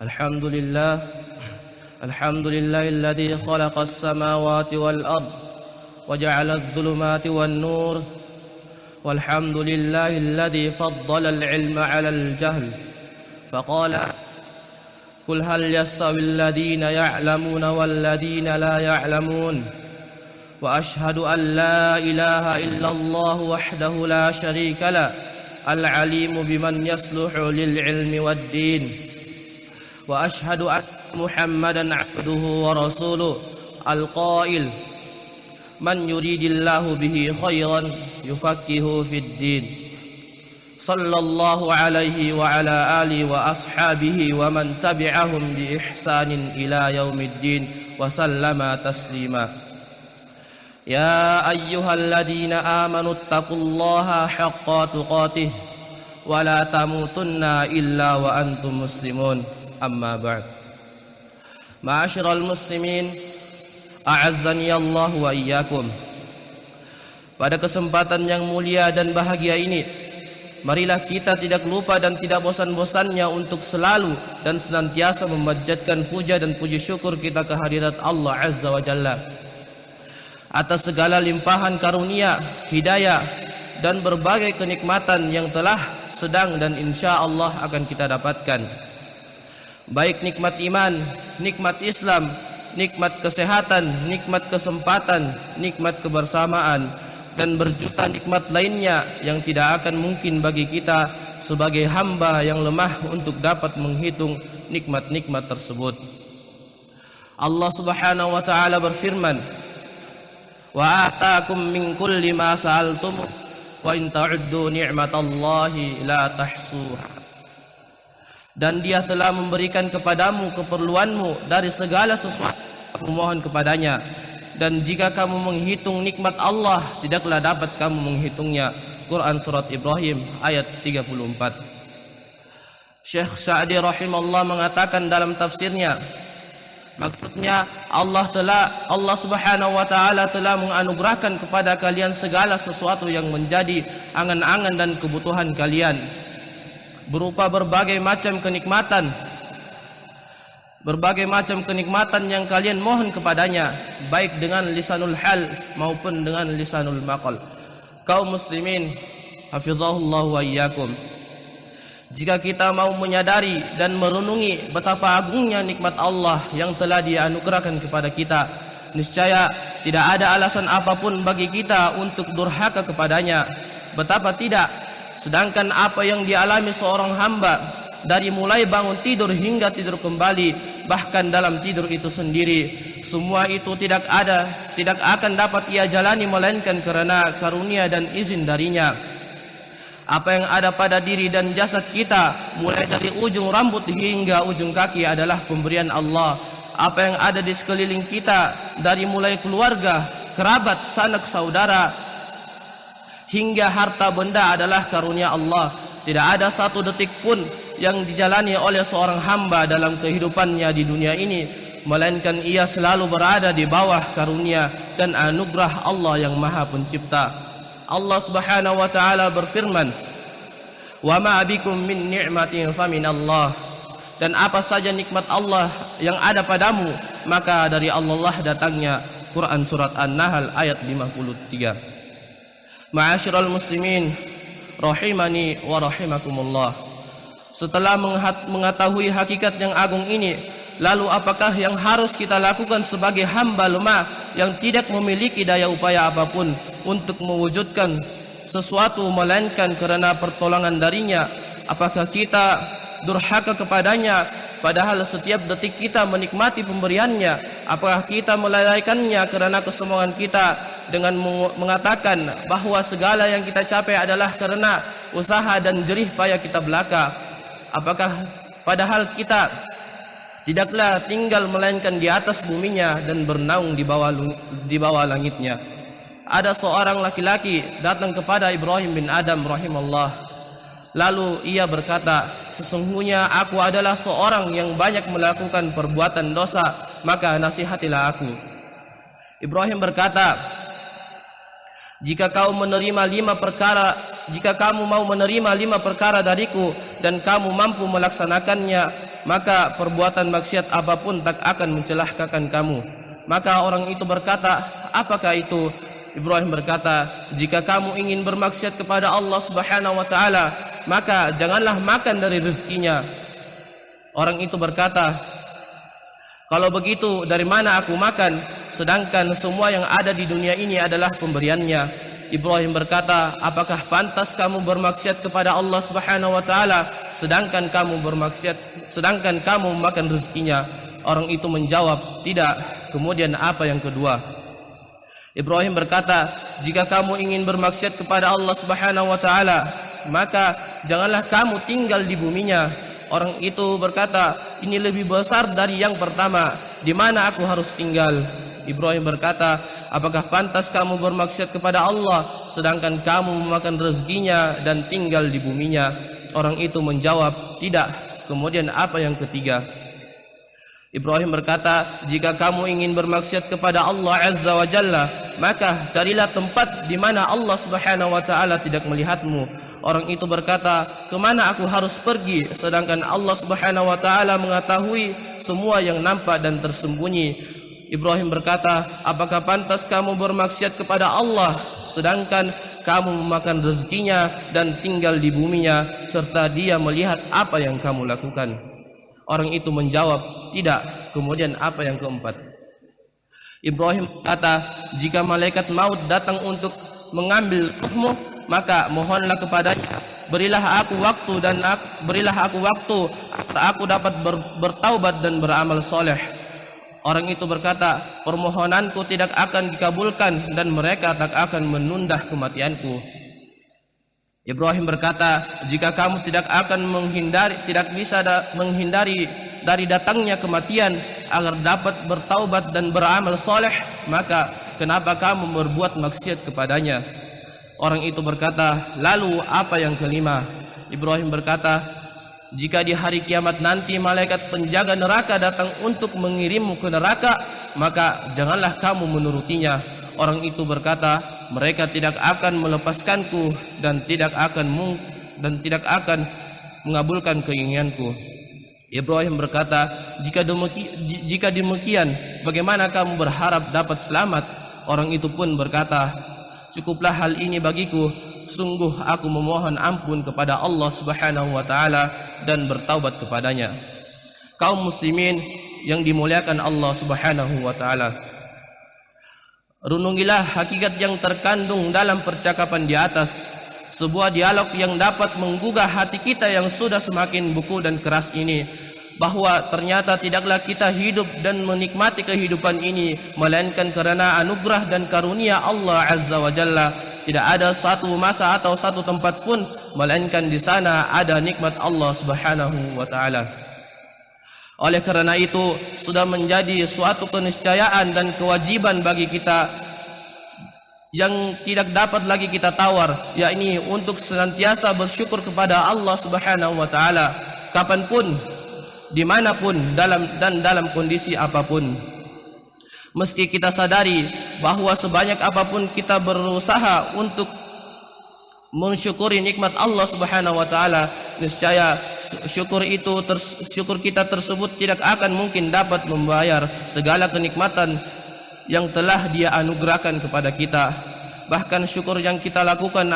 الحمد لله الذي خلق السماوات والأرض وجعل الظلمات والنور والحمد لله الذي فضل العلم على الجهل فقال قل هل يستوي الذين يعلمون والذين لا يعلمون وأشهد أن لا إله إلا الله وحده لا شريك له العليم بمن يصلح للعلم والدين وأشهد أن محمدا عبده ورسوله القائل من يريد الله به خيرا يفقهه في الدين صلى الله عليه وعلى آله وأصحابه ومن تبعهم بإحسان إلى يوم الدين وسلم تسليما يا أيها الذين آمنوا اتقوا الله حق تقاته ولا تموتن إلا وأنتم مسلمون أما بعد معاشر المسlimin a'azzani Allah wa iyyakum. Pada kesempatan yang mulia dan bahagia ini, marilah kita tidak lupa dan tidak bosan-bosannya untuk selalu dan senantiasa memanjatkan puja dan puji syukur kita kehadirat Allah Azza wa Jalla atas segala limpahan karunia, hidayah dan berbagai kenikmatan yang telah, sedang dan insya Allah akan kita dapatkan. Baik nikmat iman, nikmat Islam, nikmat kesehatan, nikmat kesempatan, nikmat kebersamaan, dan berjuta nikmat lainnya yang tidak akan mungkin bagi kita sebagai hamba yang lemah untuk dapat menghitung nikmat-nikmat tersebut. Allah Subhanahu wa taala berfirman, "Wa ataakum min kulli ma sa'altum wa in ta'uddu ni'matallahi la tahsuha." Dan Dia telah memberikan kepadamu keperluanmu dari segala sesuatu memohon kepadanya, dan jika kamu menghitung nikmat Allah tidaklah dapat kamu menghitungnya. Quran Surat Ibrahim ayat 34. Syekh Sa'di rahimahullah mengatakan dalam tafsirnya, maksudnya Allah Subhanahu wa taala telah menganugerahkan kepada kalian segala sesuatu yang menjadi angan-angan dan kebutuhan kalian, berupa berbagai macam kenikmatan yang kalian mohon kepadanya, baik dengan lisanul hal maupun dengan lisanul maqal. Kaum muslimin hafizahullah wa iyyakum, jika kita mau menyadari dan merenungi betapa agungnya nikmat Allah yang telah dianugerahkan kepada kita, niscaya tidak ada alasan apapun bagi kita untuk durhaka kepadanya. Betapa tidak, sedangkan apa yang dialami seorang hamba dari mulai bangun tidur hingga tidur kembali, bahkan dalam tidur itu sendiri, semua itu tidak akan dapat ia jalani melainkan karena karunia dan izin darinya. Apa yang ada pada diri dan jasad kita, mulai dari ujung rambut hingga ujung kaki, adalah pemberian Allah. Apa yang ada di sekeliling kita, dari mulai keluarga, kerabat, sanak saudara hingga harta benda, adalah karunia Allah. Tidak ada satu detik pun yang dijalani oleh seorang hamba dalam kehidupannya di dunia ini melainkan ia selalu berada di bawah karunia dan anugerah Allah yang Maha Pencipta. Allah Subhanahu wa taala berfirman, "Wa ma bikum min ni'matin faminallah." Dan apa saja nikmat Allah yang ada padamu, maka dari Allah datangnya. Quran Surat An-Nahl ayat 53. Ma'asyiral muslimin rahimani wa rahimakumullah. Setelah mengetahui hakikat yang agung ini, lalu apakah yang harus kita lakukan sebagai hamba lemah yang tidak memiliki daya upaya apapun untuk mewujudkan sesuatu melainkan karena pertolongan darinya? Apakah kita durhaka kepadanya padahal setiap detik kita menikmati pemberiannya? Apakah kita melalaikannya karena kesombongan kita dengan mengatakan bahwa segala yang kita capai adalah karena usaha dan jerih payah kita belaka? Apakah padahal kita tidaklah tinggal melainkan di atas buminya dan bernaung di bawah langitnya? Ada seorang laki-laki datang kepada Ibrahim bin Adam rahimahullah. Lalu ia berkata, "Sesungguhnya aku adalah seorang yang banyak melakukan perbuatan dosa, maka nasihatilah aku." Ibrahim berkata, Jika kamu mau menerima 5 perkara dariku dan kamu mampu melaksanakannya, maka perbuatan maksiat apapun tak akan mencelakakan kamu. Maka orang itu berkata, apakah itu? Ibrahim berkata, jika kamu ingin bermaksiat kepada Allah Subhanahu wa taala, maka janganlah makan dari rezekinya. Orang itu berkata, kalau begitu dari mana aku makan, sedangkan semua yang ada di dunia ini adalah pemberiannya? Ibrahim berkata, apakah pantas kamu bermaksiat kepada Allah Subhanahu wa taala sedangkan kamu makan rezekinya? Orang itu menjawab, tidak. Kemudian apa yang kedua? Ibrahim berkata, jika kamu ingin bermaksiat kepada Allah Subhanahu wa taala, maka janganlah kamu tinggal di buminya. Orang itu berkata, ini lebih besar dari yang pertama, di mana aku harus tinggal? Ibrahim berkata, apakah pantas kamu bermaksiat kepada Allah sedangkan kamu memakan rezekinya dan tinggal di buminya? Orang itu menjawab, tidak. Kemudian apa yang ketiga? Ibrahim berkata, jika kamu ingin bermaksiat kepada Allah Azza wa Jalla, maka carilah tempat di mana Allah Subhanahu wa taala tidak melihatmu. Orang itu berkata, kemana aku harus pergi sedangkan Allah Subhanahu wa taala mengetahui semua yang nampak dan tersembunyi? Ibrahim berkata, apakah pantas kamu bermaksiat kepada Allah sedangkan kamu memakan rezekinya dan tinggal di buminya serta Dia melihat apa yang kamu lakukan? Orang itu menjawab, tidak. Kemudian apa yang keempat? Ibrahim berkata, jika malaikat maut datang untuk mengambil ruhmu, maka mohonlah kepadanya, berilah aku waktu agar aku dapat bertaubat dan beramal soleh. Orang itu berkata, permohonanku tidak akan dikabulkan dan mereka tak akan menunda kematianku. Ibrahim berkata, jika kamu tidak bisa menghindari dari datangnya kematian agar dapat bertaubat dan beramal soleh, maka kenapa kamu berbuat maksiat kepadanya? Orang itu berkata, lalu apa yang kelima? Ibrahim berkata, jika di hari kiamat nanti malaikat penjaga neraka datang untuk mengirimmu ke neraka, maka janganlah kamu menurutinya. Orang itu berkata, mereka tidak akan melepaskanku dan tidak akan mengabulkan keinginanku. Ibrahim berkata, jika demikian, bagaimana kamu berharap dapat selamat? Orang itu pun berkata, cukuplah hal ini bagiku. Sungguh aku memohon ampun kepada Allah Subhanahu wa taala dan bertaubat kepadanya. Kaum muslimin yang dimuliakan Allah Subhanahu wa taala, renungilah hakikat yang terkandung dalam percakapan di atas, sebuah dialog yang dapat menggugah hati kita yang sudah semakin buku dan keras ini, bahwa ternyata tidaklah kita hidup dan menikmati kehidupan ini melainkan karena anugerah dan karunia Allah Azza wa Jalla. Tidak ada satu masa atau satu tempat pun melainkan di sana ada nikmat Allah Subhanahu wa taala. Oleh karena itu sudah menjadi suatu keniscayaan dan kewajiban bagi kita yang tidak dapat lagi kita tawar, yakni untuk senantiasa bersyukur kepada Allah Subhanahu wa taala kapanpun, dimanapun, dalam kondisi apapun. Meski kita sadari bahwa sebanyak apapun kita berusaha untuk mensyukuri nikmat Allah Subhanahu wa taala, niscaya syukur kita tersebut tidak akan mungkin dapat membayar segala kenikmatan yang telah Dia anugerahkan kepada kita. Bahkan syukur yang kita lakukan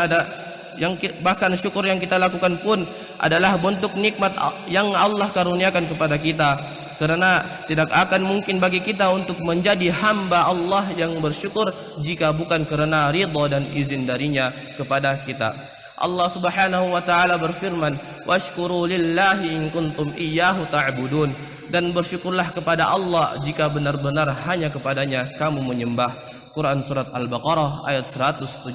pun adalah bentuk nikmat yang Allah karuniakan kepada kita. Karena tidak akan mungkin bagi kita untuk menjadi hamba Allah yang bersyukur jika bukan karena ridha dan izin darinya kepada kita. Allah Subhanahu wa taala berfirman, washkuru lillahi in kuntum iyyahu ta'budun, dan bersyukurlah kepada Allah jika benar-benar hanya kepadanya kamu menyembah. Quran surat Al-Baqarah ayat 172.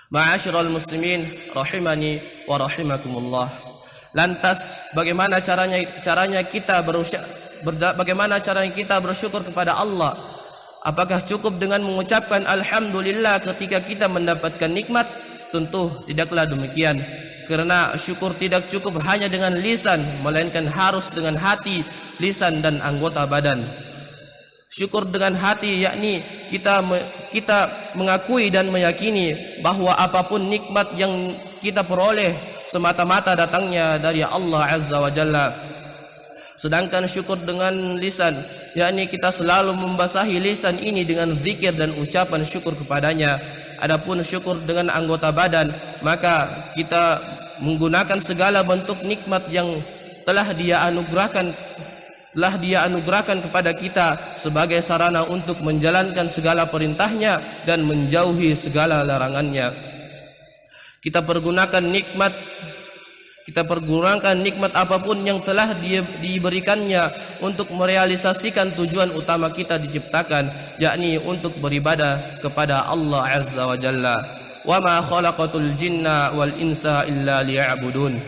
Ma'asyiral muslimin rahimani wa rahimakumullah. Lantas bagaimana caranya kita bersyukur kepada Allah? Apakah cukup dengan mengucapkan alhamdulillah ketika kita mendapatkan nikmat? Tentu tidaklah demikian. Karena syukur tidak cukup hanya dengan lisan, melainkan harus dengan hati, lisan dan anggota badan. Syukur dengan hati yakni kita mengakui dan meyakini bahwa apapun nikmat yang kita peroleh semata-mata datangnya dari Allah Azza wa Jalla. Sedangkan syukur dengan lisan, yakni kita selalu membasahi lisan ini dengan zikir dan ucapan syukur kepadanya. Adapun syukur dengan anggota badan, maka kita menggunakan segala bentuk nikmat yang telah Dia anugerahkan kepada kita sebagai sarana untuk menjalankan segala perintahnya dan menjauhi segala larangannya. Kita pergunakan nikmat apapun yang telah diberikannya untuk merealisasikan tujuan utama kita diciptakan, yakni untuk beribadah kepada Allah Azza wa Jalla. Wa ma khalaqatul jinna wal insa illa liya'budun.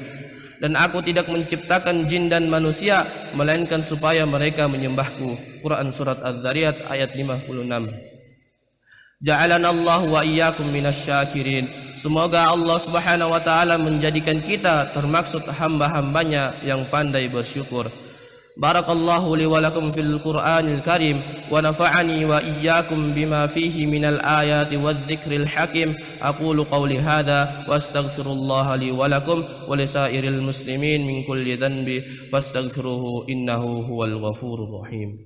Dan aku tidak menciptakan jin dan manusia melainkan supaya mereka menyembahku. Quran surat Az-Zariyat ayat 56. Ja'alanallahu wa iyyakum minasyakirin. Semoga Allah Subhanahu wa taala menjadikan kita termaksud hamba-hambanya yang pandai bersyukur. Barakallahu li wa lakum fil Qur'anil Karim wa nafa'ani wa iyyakum bima fihi minal ayati wadh-dhikril hakim. Aqulu qawli hadha wa astaghfirullaha li wa lakum wa lisairil muslimin min kulli dhanbi fastaghfiruhu innahu huwal ghafurur rahim.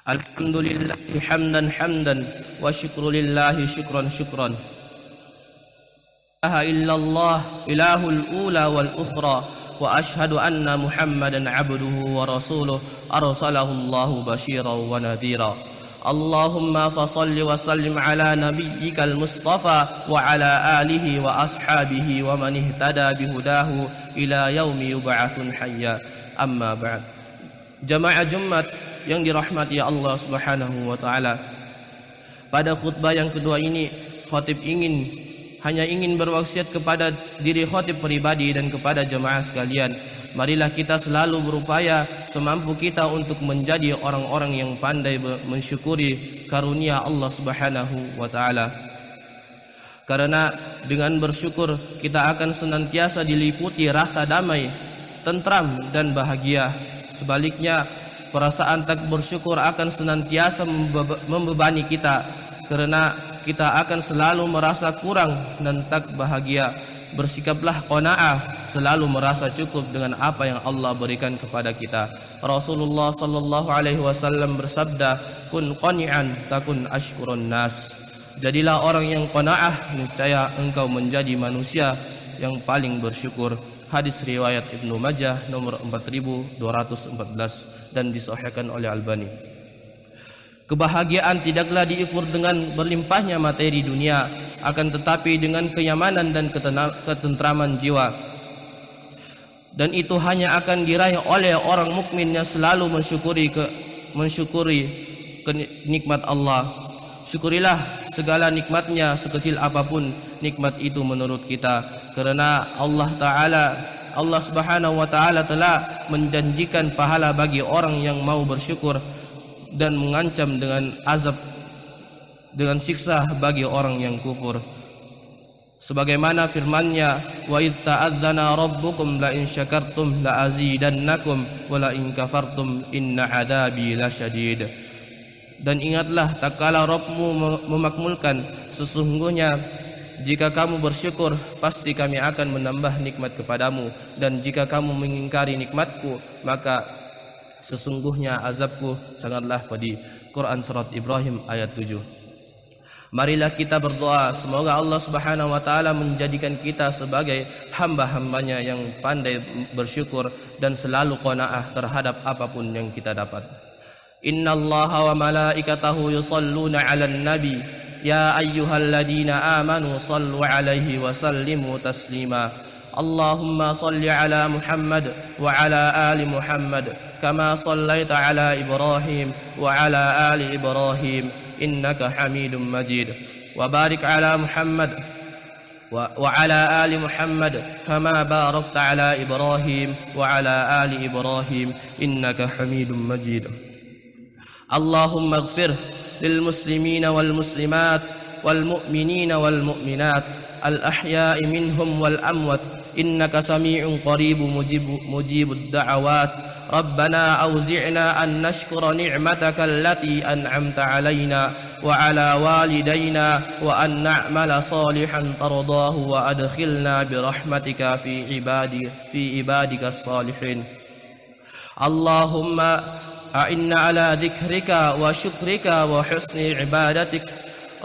Alhamdulillahi hamdan wa syukrulillahi syukran. La ilaha illallah ilahul ula wal ukhra wa ashhadu anna Muhammadan abduhu wa rasuluh arsalahu Allahu basyiran wa nadhira. Allahumma fasalli wa sallim ala nabiyyikal mustafa wa ala alihi wa ashabihi wa man ihtada bihudahu ila yaumi yub'atsun hayya. Amma ba'd. Jamaah Jumat yang dirahmati Allah Subhanahu wa taala. Pada khutbah yang kedua ini, khatib hanya ingin berwasiat kepada diri khatib pribadi dan kepada jemaah sekalian. Marilah kita selalu berupaya semampu kita untuk menjadi orang-orang yang pandai mensyukuri karunia Allah Subhanahu wa taala. Karena dengan bersyukur kita akan senantiasa diliputi rasa damai, tentram dan bahagia. Sebaliknya, perasaan tak bersyukur akan senantiasa membebani kita, karena kita akan selalu merasa kurang dan tak bahagia. Bersikaplah qanaah, selalu merasa cukup dengan apa yang Allah berikan kepada kita. Rasulullah sallallahu alaihi wasallam bersabda, "Kun qani'an takun ashkurun nas." Jadilah orang yang qanaah, niscaya engkau menjadi manusia yang paling bersyukur. Hadis riwayat Ibnu Majah nomor 4214 dan disahihkan oleh Albani. Kebahagiaan tidaklah diukur dengan berlimpahnya materi dunia, akan tetapi dengan kenyamanan dan ketentraman jiwa. Dan itu hanya akan diraih oleh orang mukmin yang selalu mensyukuri nikmat Allah. Syukurilah segala nikmatnya, sekecil apapun nikmat itu menurut kita, karena Allah Subhanahu wa taala telah menjanjikan pahala bagi orang yang mau bersyukur dan mengancam dengan azab, dengan siksa bagi orang yang kufur. Sebagaimana firman-Nya, "Wa id ta'adzana rabbukum la in syakartum la azidannakum wa la in kafartum inna 'adzabi lasyadid." Dan ingatlah tatkala Rabbmu memakmulkan, sesungguhnya jika kamu bersyukur pasti kami akan menambah nikmat kepadamu, dan jika kamu mengingkari nikmatku maka sesungguhnya azabku sangatlah pedih. Quran surat Ibrahim ayat 7. Marilah kita berdoa semoga Allah Subhanahu wa taala menjadikan kita sebagai hamba-hambanya yang pandai bersyukur dan selalu qanaah terhadap apapun yang kita dapat. Innallaha wa malaikatahu yusalluna 'alan nabi ya ayyuhalladzina amanu sallu 'alaihi wa sallimu taslima. Allahumma salli 'ala Muhammad wa 'ala ali Muhammad kama sallaita 'ala Ibrahim wa 'ala ali Ibrahim innaka Hamidum Majid. Wa barik 'ala Muhammad wa 'ala ali Muhammad kama barakta 'ala Ibrahim wa 'ala ali Ibrahim innaka Hamidum Majid. Allahumma ighfir lil muslimina wal muslimat wal mu'minina wal mu'minat الأحياء منهم والأموات إنك سميع قريب مجيب الدعوات. ربنا أوزعنا أن نشكر نعمتك التي أنعمت علينا وعلى والدينا وأن نعمل صالحا ترضاه وأدخلنا برحمتك في عبادك الصالحين. اللهم أعنا على ذكرك وشكرك وحسن عبادتك.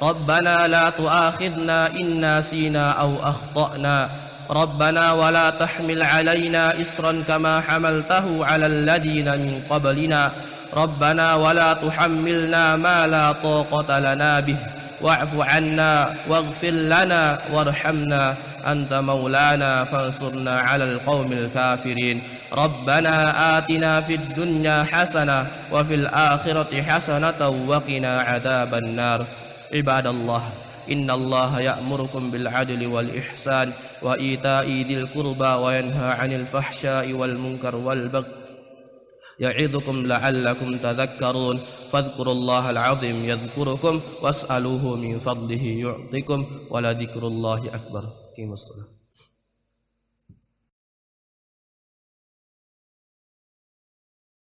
ربنا لا تؤاخذنا إن نسينا أو أخطأنا. ربنا ولا تحمل علينا إصرا كما حملته على الذين من قبلنا. ربنا ولا تحملنا ما لا طاقة لنا به. واعف عنا واغفر لنا وارحمنا أنت مولانا فانصرنا على القوم الكافرين. ربنا آتنا في الدنيا حسنة وفي الآخرة حسنة وقنا عذاب النار. عباد الله، إن الله يأمركم بالعدل والإحسان وإيتاء ذي القربى وينهى عن الفحشاء والمنكر والبغي يعظكم لعلكم تذكرون. فاذكروا الله العظيم يذكركم واسألوه من فضله يعطكم ولذكر الله أكبر. قيموا الصلاة.